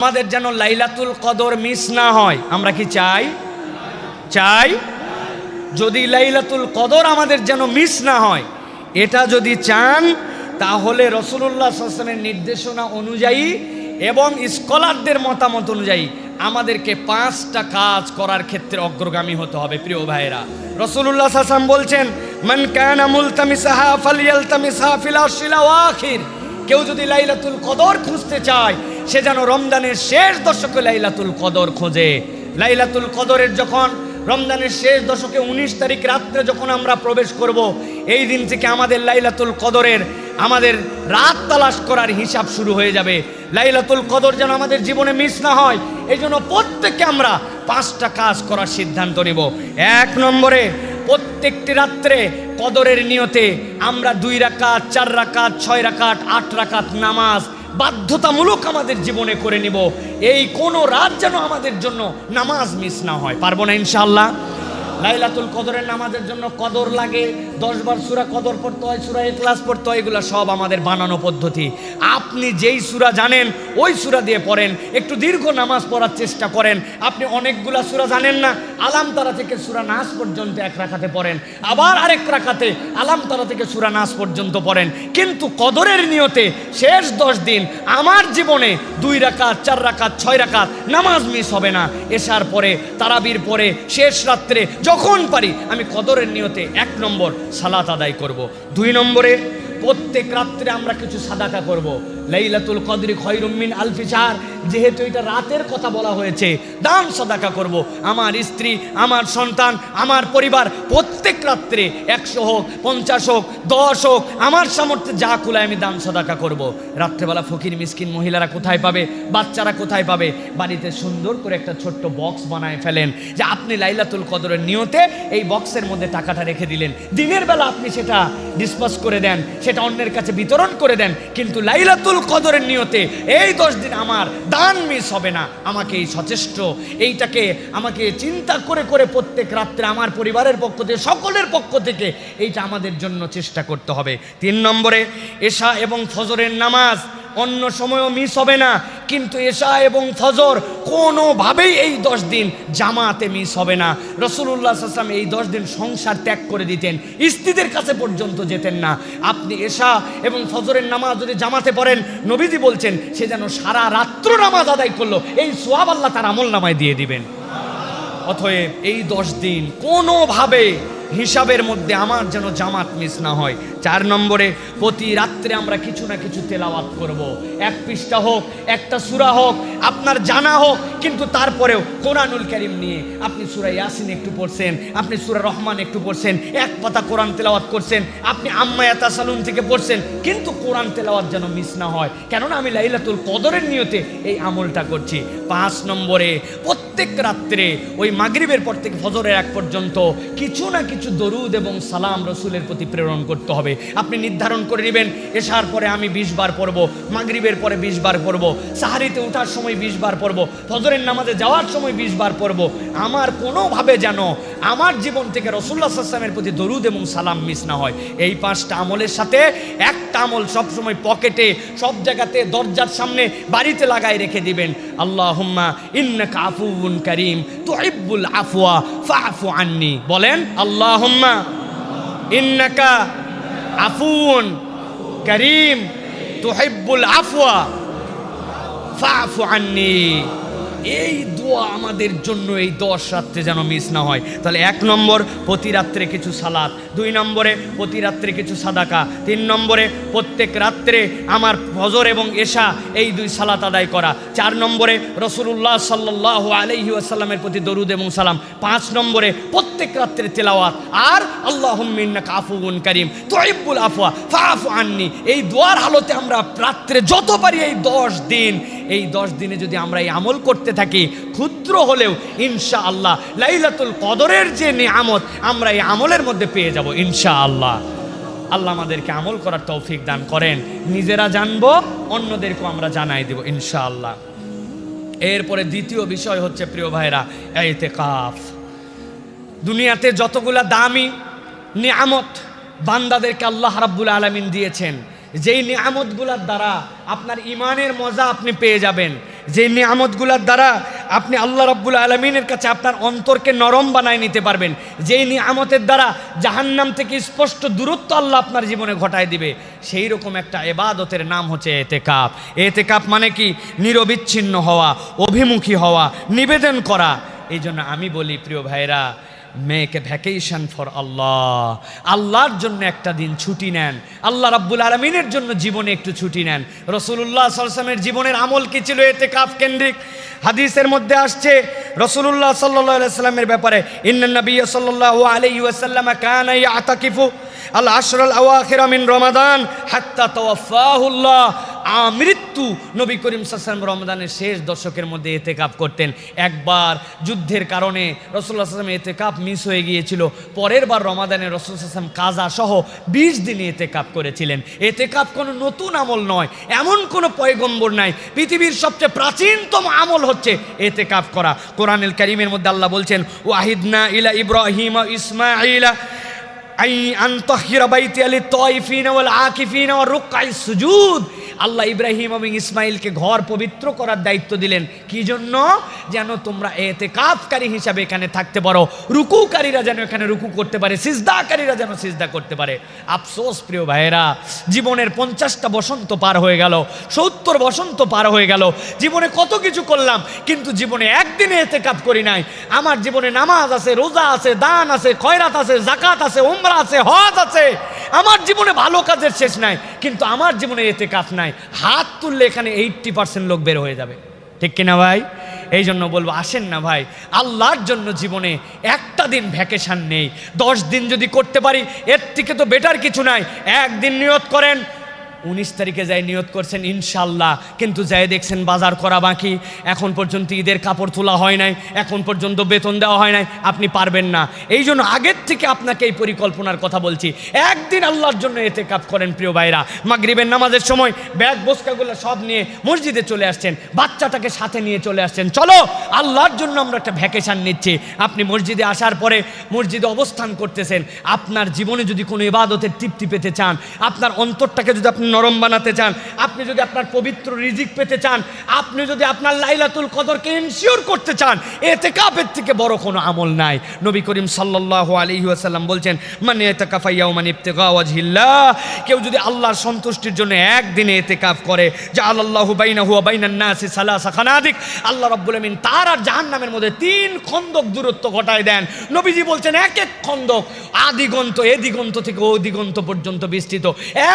আমাদের যেন লাইলাতুল কদর মিস না হয়। আমরা কি চাই? যদি লাইলাতুল কদর আমাদের যেন মিস না হয়, এটা যদি চান তাহলে রাসূলুল্লাহ সাল্লাল্লাহু আলাইহি ওয়াসাল্লামের নির্দেশনা অনুযায়ী এবং স্কলারদের মতামত অনুযায়ী আমাদেরকে 5টা কাজ করার ক্ষেত্রে অগ্রগামী হতে হবে। প্রিয় ভাইয়েরা, রাসূলুল্লাহ সাল্লাল্লাহু আলাইহি ওয়াসাল্লাম বলছেন, মান কানা মুলতামিসাহা ফালইয়ালতামিসহা ফিল আশরিল আওয়াখির। কেউ যদি লাইলাতুল কদর খুঁজতে চায়, সে যেন রমজানের শেষ দশকে লাইলাতুল কদর খোঁজে। লাইলাতুল কদরের যখন রমজানের শেষ দশকে 19 তারিখ রাত্রে যখন আমরা প্রবেশ করব, এই দিন থেকে আমাদের লাইলাতুল কদরের আমাদের রাত তালাশ করার হিসাব শুরু হয়ে যাবে। লাইলাতুল কদর যেন আমাদের জীবনে মিস না হয়, এই জন্য প্রত্যেককে আমরা 5টা কাজ করার সিদ্ধান্ত নেব। 1 নম্বরে, প্রত্যেকটি রাত্রে কদরের নিয়তে আমরা 2 রাকাত, 4 রাকাত, 6 রাকাত, 8 রাকাত নামাজ বাধ্যতামূলক আমাদের জীবনে করে নিব। এই কোন রাত যেন আমাদের জন্য নামাজ মিস না হয়। পারবো না ইনশাআল্লাহ? লাইলাতুল কদরের নামাজের জন্য কদর লাগে, 10 বার সূরা কদর পড়তে হয়, সূরা ইখলাস পড়তে হয়, এগুলো সব আমাদের বানানো পদ্ধতি। আপনি যেই সূরা জানেন ওই সূরা দিয়ে পড়েন, একটু দীর্ঘ নামাজ পড়ার চেষ্টা করেন। আপনি অনেকগুলা সূরা জানেন না, আলাম তারা থেকে সূরা নাস পর্যন্ত 1 রাকাতে পড়েন, আবার আরেক রাকাতে আলাম তারা থেকে সূরা নাস পর্যন্ত পড়েন। কিন্তু কদরের নিয়তে শেষ 10 দিন আমার জীবনে 2 রাকাত, 4 রাকাত, 6 রাকাত নামাজ মিস হবে না। এশার পরে, তারাবির পরে, শেষ রাত্রে যখন পারি আমি কদরের নিয়তে 1 নম্বর সালাত আদায় করব। 2 নম্বরে, প্রত্যেক রাত্রে আমরা কিছু সাদাকা করব। লাইলাতুল কদরি খায়রুম মিন আলফি শাহর, যেহেতু এটা রাতের কথা বলা হয়েছে, দান সাদাকা করব। আমার স্ত্রী, আমার সন্তান, আমার পরিবার প্রত্যেক রাত্রে 100 হোক, 50 হোক, 10 হোক, আমার সামর্থ্যে যা কুলায় আমি দান সাদাকা করব। রাত্রেবেলা ফকির মিসকিন মহিলারা কোথায় পাবে, বাচ্চারা কোথায় পাবে? বাড়িতে সুন্দর করে একটা ছোট্ট বক্স বানায় ফেলেন, যে আপনি লাইলাতুল কদরের নিয়তে এই বক্সের মধ্যে টাকাটা রেখে দিলেন। দিনের বেলা আপনি সেটা ডিসপাস করে দেন, সেটা অন্যের কাছে বিতরণ করে দেন, কিন্তু লাইলাতুল কদরের নিয়তে এই 10 দিন আমার দান মিস হবে না। আমাকে এই সচেষ্ট, এইটাকে আমাকে চিন্তা করে করে প্রত্যেক রাত্রে আমার পরিবারের পক্ষ থেকে, সকলের পক্ষ থেকে এইটা আমাদের জন্য চেষ্টা করতে হবে। 3 নম্বরে, এশা এবং ফজরের নামাজ অন্য সময়ও মিস হবে না, কিন্তু এশা এবং ফজর কোনোভাবেই এই 10 দিন জামাতে মিস হবে না। রাসূলুল্লাহ সাল্লাল্লাহু আলাইহি ওয়াসাল্লাম এই 10 দিন সংসার ত্যাগ করে দিতেন, স্ত্রীদের কাছে পর্যন্ত যেতেন না। আপনি এশা এবং ফজরের নামাজ যদি জামাতে পড়েন, নবীজি বলছেন সে যেন সারা রাত্র নামাজ আদায় করলো, এই সওয়াব আল্লাহ তার আমলনামায় দিয়ে দিবেন। অতএব এই 10 দিন কোনোভাবে হিসাবের মধ্যে আমার যেন জামাত মিস না হয়। 4 নম্বরে, প্রতি রাত্রে আমরা কিছু না কিছু তেলাওয়াত করব। 1 পৃষ্ঠা হোক, একটা সূরা হোক, আপনার জানা হোক, কিন্তু তারপরেও কোরআনুল কারীম নিয়ে আপনি সূরা ইয়াসিন একটু পড়ছেন, আপনি সূরা রহমান একটু পড়ছেন, 1 পাতা কোরআন তেলাওয়াত করছেন, আপনি আম্মা ইয়াতাসালুন থেকে পড়ছেন, কিন্তু কোরআন তেলাওয়াত যেন মিস না হয়, কেননা আমি লাইলাতুল কদরের নিয়তে এই আমলটা করছি। 5 নম্বরে, প্রত্যেক রাত্রে ওই মাগরিবের পর থেকে ফজরের 1 পর্যন্ত কিছু না কিছু দরুদ এবং সালাম রসুলের প্রতি প্রেরণ করতে হবে। আপনি নির্ধারণ করে নেবেন, এশার পরে আমি 20 বার পড়ব, মাগরিবের পরে 20 বার পড়ব, সাহারিতে ওঠার সময় 20 বার পড়ব, ফজরের নামাজে যাওয়ার সময় 20 বার পড়ব। আমার কোনোভাবে যেন আমার জীবন থেকে রাসূলুল্লাহ সাল্লাল্লাহু আলাইহি ওয়াসাল্লামের প্রতি দরুদ এবং সালাম মিস না হয়। এই 5টা আমলের সাথে একটা আমল সবসময় পকেটে, সব জায়গাতে, দরজার সামনে, বাড়িতে লাগাই রেখে দিবেন। আল্লাহুম্মা ইন্নাকা আফুউন কারীম তুহিব্বুল আফওয়া ফাআফু আন্নি। বলেন, আল্লাহুম্মা ইন্নাকা আফুউন কারীম তুহিব্বুল আফওয়া ফাআফু আন্নি। এই দোয়া আমাদের জন্য এই 10 রাত্রে যেন মিস না হয়। তাহলে 1 নম্বর, প্রতি রাত্রে কিছু সালাত। 2 নম্বরে, প্রতি রাত্রে কিছু সাদাকা। 3 নম্বরে, প্রত্যেক রাত্রে আমার ফজর এবং এশা এই 2 সালাত আদায় করা। 4 নম্বরে, রাসূলুল্লাহ সাল্লাল্লাহু আলাইহি ওয়াসাল্লামের প্রতি দরুদ এবং সালাম। 5 নম্বরে, প্রত্যেক রাত্রে তেলাওয়াত। আর আল্লাহুম্মা ইন্নাকা আফুউন কারীম তুহিব্বুল আফওয়া ফাআফু আন্নি। এই দোয়ার হালতে আমরা রাত্রে যত পারি এই 10 দিন, এই 10 দিনে যদি আমরা এই আমল করতে থাকি, ক্ষুদ্র হলেও ইনশাআল্লাহ লাইলাতুল কদরের যে নিয়ামত আমরা এই আমলের মধ্যে পেয়ে যাব ইনশাআল্লাহ। আল্লাহ আমাদেরকে আমল করার তৌফিক দান করেন। নিজেরা জানবো, অন্যদেরকেও আমরা জানাই দেব ইনশাআল্লাহ। এরপরে দ্বিতীয় বিষয় হচ্ছে, প্রিয় ভাইরা, ইতিকাফ। দুনিয়াতে যতগুলা দামি নিয়ামত বান্দাদেরকে আল্লাহ রাব্বুল আলামিন দিয়েছেন, যেই নিয়ামতগুলোর দ্বারা আপনার ইমানের মজা আপনি পেয়ে যাবেন, যে নিয়ামতগুলোর দ্বারা আপনি আল্লাহ রাব্বুল আলামিনের কাছে আপনার অন্তরকে নরম বানায় নিতে পারবেন, যেই নিয়ামতের দ্বারা জাহান্নাম থেকে স্পষ্ট দূরত্ব আল্লাহ আপনার জীবনে ঘটায় দিবে, সেই রকম একটা ইবাদতের নাম হচ্ছে এতেকাফ। এতেকাফ মানে কি? নিরবিচ্ছিন্ন হওয়া, অভিমুখী হওয়া, নিবেদন করা। এই জন্য আমি বলি প্রিয় ভাইরা, মেক এ ভ্যাকেশন ফর আল্লাহ। আল্লাহর জন্য একটা দিন ছুটি নেন, আল্লাহ রাব্বুল আলামিনের জন্য জীবনে একটু ছুটি নেন। রাসূলুল্লাহ সাল্লাল্লাহু আলাইহি ওয়াসাল্লামের জীবনের আমল কি ছিল? এতেকাফ কেন্দ্রিক। হাদিসের মধ্যে আসছে রাসূলুল্লাহ সাল্লাল্লাহু আলাইহি ওয়াসাল্লামের ব্যাপারে, ইন্নান নাবিয়্য সাল্লাল্লাহু আলাইহি ওয়াসাল্লাম কানা ইয়াতাকিফু আল আশরাল আওয়াখির মিন রমাদান হাত্তা তাওয়াফাহুল্লাহ। মৃত্যু নবী করিম সাল্লাল্লাহু আলাইহি ওয়াসাল্লাম রমজানের শেষ দশকের মধ্যে এতেকাফ করতেন। একবার যুদ্ধের কারণে রাসূলুল্লাহ সাল্লাল্লাহু আলাইহি ওয়াসাল্লাম এতেকাফ মিস হয়ে গিয়েছিল। পরের বার রমাদানে রাসূল সাল্লাল্লাহু আলাইহি ওয়াসাল্লাম কাজা সহ 20 দিন এতেকাফ করেছিলেন। এতেকাফ কোনো নতুন আমল নয়, এমন কোনো পয়গম্বর নাই। পৃথিবীর সবচেয়ে প্রাচীনতম আমল হচ্ছে এতেকাফ করা। কোরআনুল কারীমের মধ্যে আল্লাহ বলছেন, ওয়াহিদনা ইলা ইব্রাহিম ওয়া ইসমাঈলা আন তাহিরা বাইতি লিত তাইফিনা ওয়াল আকিফিনা ওয়া রুকআইস সুজুদ। আল্লাহ ইব্রাহিম এবং ইসমাইলকে ঘর পবিত্র করার দায়িত্ব দিলেন। কি জন্য? যেন তোমরা এতেকাফকারী হিসাবে এখানে থাকতে পারো, রুকুকারীরা যেন এখানে রুকু করতে পারে, সিজদাকারীরা যেন সিজদা করতে পারে। আফসোস প্রিয় ভাইয়েরা, জীবনের 50টা বসন্ত পার হয়ে গেল, 70 বসন্ত পার হয়ে গেল, জীবনে কত কিছু করলাম, কিন্তু জীবনে একদিনে এতেকাফ করি নাই। আমার জীবনে নামাজ আছে, রোজা আছে, দান আছে, খয়রাত আছে, যাকাত আছে, উমরা আছে, হজ আছে, আমার জীবনে ভালো কাজের শেষ নাই, কিন্তু আমার জীবনে এতেকাফ নাই। হাত তুললে এখানে 80% লোক বের হয়ে যাবে, ঠিক কিনা ভাই? এই জন্য বলবো, আসেন না ভাই, আল্লাহর জন্য জীবনে একটা দিন ভ্যাকেশন নেই। 10 দিন যদি করতে পারি, এর থেকে তো বেটার কিছু নাই। একদিন নিয়ত করেন, 19 তারিখে যাই নিয়ত করছেন ইনশাল্লাহ, কিন্তু যাই দেখছেন বাজার করা বাকি, এখন পর্যন্ত ঈদের কাপড় তোলা হয় নাই, এখন পর্যন্ত বেতন দেওয়া হয় নাই, আপনি পারবেন না। এই জন্য আগের থেকে আপনাকে এই পরিকল্পনার কথা বলছি, একদিন আল্লাহর জন্য এতেকাফ করেন প্রিয় ভাইরা। মাগরিবের নামাজের সময় ব্যাগ বস্তাগুলো সব নিয়ে মসজিদে চলে আসছেন, বাচ্চাটাকে সাথে নিয়ে চলে আসছেন, চলো আল্লাহর জন্য আমরা একটা ভ্যাকেশন নিচ্ছি। আপনি মসজিদে আসার পরে মসজিদে অবস্থান করতেছেন। আপনার জীবনে যদি কোনো ইবাদতের তৃপ্তি পেতে চান, আপনার অন্তরটাকে যদি আপনি নরম বানাতে চান, আপনি যদি আপনার পবিত্র রিজিক পেতে চান, আপনি যদি আপনার লাইলাতুল কদরকে ইনশিওর করতে চান, ইতিকাফের থেকে বড় কোনো আমল নাই। নবী করিম সাল্লাল্লাহু আলাইহি ওয়াসাল্লাম বলছেন, মান ইতিকাফা ইয়াওমান ইবতিগা ওয়াজহিল্লাহ, কেউ যদি আল্লাহর সন্তুষ্টির জন্য একদিনে ইতিকাফ করে, জাআলাল্লাহু বাইনাহু ওয়া বাইনান নাসি সালাসা খানাদিক, আল্লাহ রাব্বুল আমিন তার আর জাহান্নামের মধ্যে 3 খন্দক দূরত্ব ঘটায় দেন। নবীজি বলছেন, এক এক খন্দক আদিগন্ত, এ দিগন্ত থেকে ও দিগন্ত পর্যন্ত বিস্তৃত।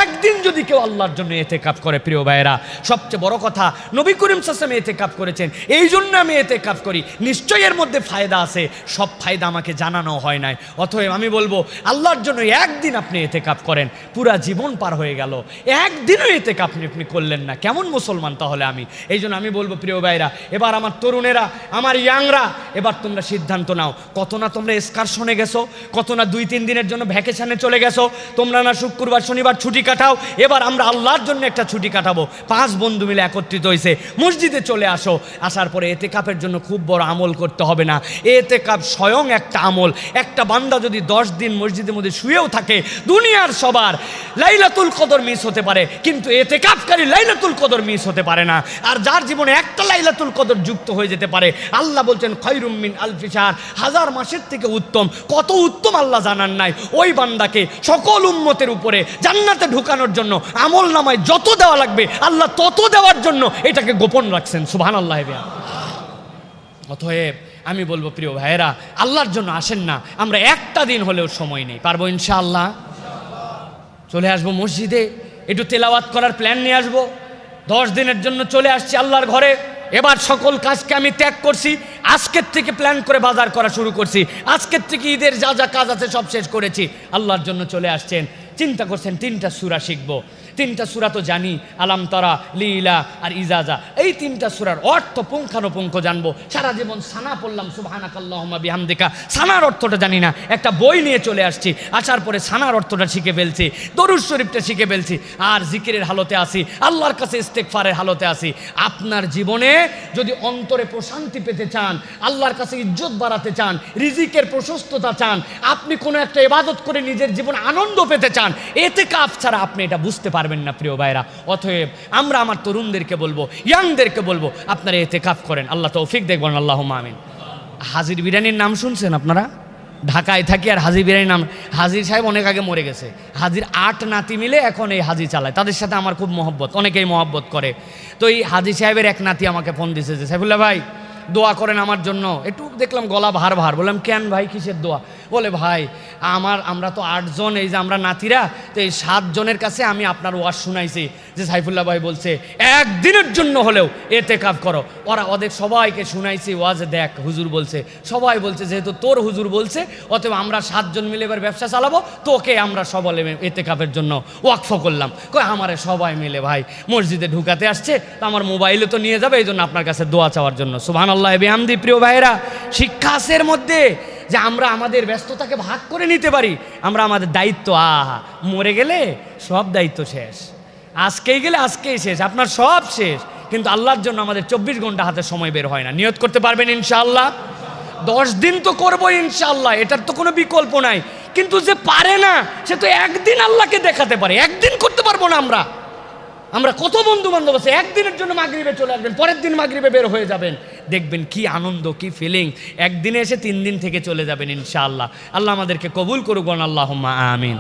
একদিন যদি কেউ আল্লাহর জন্য এতেকাফ করে প্রিয় ভাইয়েরা, সবচেয়ে বড় কথা নবী করিম সাল্লাল্লাহু আলাইহি ওয়াসাল্লাম এতেকাফ করেছেন, এই জন্য আমি এতেকাফ করি। নিশ্চয়ই এর মধ্যে ফায়দা আছে, সব ফায়দা আমাকে জানানো হয় নাই। অতএব আমি বলবো, আল্লাহর জন্য একদিন আপনি এতেকাফ করেন, পুরা জীবন পার হয়ে গেল, একদিনও এতেকাফ আপনি করলেন না, কেমন মুসলমান তাহলে আমি? এই জন্য আমি বলবো প্রিয় ভাইরা, এবার আমার তরুণেরা, আমার ইয়াংরা, এবার তোমরা সিদ্ধান্ত নাও। কত না তোমরা এক্সকারশনে গেছো, কত না 2-3 দিনের জন্য ভ্যাকেশনে চলে গেছো, তোমরা না শুক্রবার শনিবার ছুটি কাটাও। এবার আমরা আল্লাহর জন্য একটা ছুটি কাটাবো। 5 বন্ধু মিলে একত্রিত হয়েছে, মসজিদে চলে আসো। আসার পরে এতেকাফের জন্য খুব বড় আমল করতে হবে না, এতেকাফ স্বয়ং একটা আমল। একটা বান্দা যদি 10 দিন মসজিদের মধ্যে শুয়েও থাকে, দুনিয়ার সবার লাইলাতুল কদর মিস হতে পারে, কিন্তু এতেকাফকারী লাইলাতুল কদর মিস হতে পারে না। আর যার জীবনে একটা লাইলাতুল কদর যুক্ত হয়ে যেতে পারে, আল্লাহ বলছেন খায়রুম মিন আলফি শাহর, 1000 মাসের থেকে উত্তম। কত উত্তম আল্লাহ জানান নাই? ওই বান্দাকে সকল উম্মতের উপরে জান্নাতে ঢুকানোর জন্য আমল নামায় যত দেওয়া লাগবে আল্লাহ তত দেওয়ার জন্য এটাকে গোপন রাখছেন। সুবহানাল্লাহ। অতএব আমি বলবো প্রিয় ভাইয়েরা, আল্লাহর জন্য আসেন না, আমরা একটা দিন হলেও সময় নেই, পারবো ইনশাআল্লাহ। চলে আসবো মসজিদে, একটু তেলাওয়াত করার প্ল্যান নিয়ে আসবো। 10 দিনের জন্য চলে আসছি আল্লাহর ঘরে। এবার সকল কাজকে আমি ত্যাগ করছি, আজকের থেকে প্ল্যান করে বাজার করা শুরু করছি, আজকের থেকে ঈদের যা যা কাজ আছে সব শেষ করেছি। আল্লাহর জন্য চলে আসছেন, চিন্তা করছেন 3টা সূরা শিখবো। 3টা সূরা তো জানি, আলাম তারা, লিলা আর ইজাজা, এই 3টা সূরার অর্থ পুঙ্খানুপুঙ্খ জানবো। সারা জীবন সানা পড়লাম সুবহানাকাল্লাহুম্মা বিহামদিকা, সানার অর্থটা জানি না। একটা বই নিয়ে চলে আসছি, আসার পরে সানার অর্থটা শিখে ফেলছি, দরুদ শরীফটা শিখে ফেলছি, আর জিকিরের হালতে আসি, আল্লাহর কাছে ইস্তেগফারের হালতে আসি। আপনার জীবনে যদি অন্তরে প্রশান্তি পেতে চান, আল্লাহর কাছে ইজ্জত বাড়াতে চান, রিজিকের প্রশস্ততা চান, আপনি কোনো একটা ইবাদত করে নিজের জীবন আনন্দ পেতে চান, এতেকাফ ছাড়া আপনি এটা বুঝতে পারবেন পারবেন না প্রিয় ভাইরা। অতএব আমরা আমার তরুণদেরকে বলবো, ইয়াংদেরকে বলবো, আপনারা ইতিকাফ করেন। আল্লাহ তৌফিক দেখবেন, আল্লাহুম্মা আমিন। হাজির বিরিয়ানির নাম শুনছেন আপনারা? ঢাকায় থাকি আর হাজির বিরিয়ানির নাম, হাজির সাহেব অনেক আগে মরে গেছে। হাজির 8 নাতি মিলে এখন এই হাজি চালায়। তাদের সাথে আমার খুব মহব্বত, অনেকেই মহব্বত করে। তো এই হাজি সাহেবের এক নাতি আমাকে ফোন দিয়েছে যে সাইফুল্লাহ ভাই দোয়া করেন আমার জন্য। একটু দেখলাম গলা ভার ভার, বললাম কেন ভাই, কিসের দোয়া? বলে ভাই আমরা তো 8 জন, এই যে আমরা নাতিরা, তো এই 7 জনের কাছে আমি আপনার ওয়াজ শুনাইছি যে সাইফুল্লাহ ভাই বলছে একদিনের জন্য হলেও ইতিকাফ করো। ওদের সবাইকে শুনাইছি ওয়াজে, দেখ হুজুর বলছে, সবাই বলছে যেহেতু তোর হুজুর বলছে, অতএব আমরা 7 জন মিলে এবার ব্যবসা চালাবো, তোকে আমরা সবাই ইতিকাফের জন্য ওয়াকফ করলাম। কই আমারে সবাই মিলে ভাই মসজিদে ঢুকাতে আসছে, তো আমার মোবাইলে তো নিয়ে যাবে, এই জন্য আপনার কাছে দোয়া চাওয়ার জন্য। সুবহানাল্লাহ বিহামদি। প্রিয় ভাইয়েরা, শিক্ষা আছে এর মধ্যে যে আমরা আমাদের ব্যস্ততাকে ভাগ করে নিতে পারি। আমরা আমাদের দায়িত্ব, মরে গেলে সব দায়িত্ব শেষ, আজকেই গেলে আজকেই শেষ, আপনার সব শেষ, কিন্তু আল্লাহর জন্য আমাদের 24 ঘন্টা হাতে সময় বের হয় না। নিয়ত করতে পারবেন ইনশাআল্লাহ? 10 দিন তো করবো ইনশাআল্লাহ, এটার তো কোনো বিকল্প নাই। কিন্তু যে পারে না সে তো একদিন আল্লাহকে দেখাতে পারে, একদিন করতে পারবো না আমরা কত বন্ধু বান্ধব আছে, একদিনের জন্য মাগরিবে চলে আসবেন, পরের দিন মাগরিবে বের হয়ে যাবেন, দেখবেন কি আনন্দ, কি ফিলিং। একদিনে এসে 3 দিন থেকে চলে যাবেন ইনশাআল্লাহ। আল্লাহ আমাদেরকে কবুল করুক, আল্লাহুম্মা আমিন।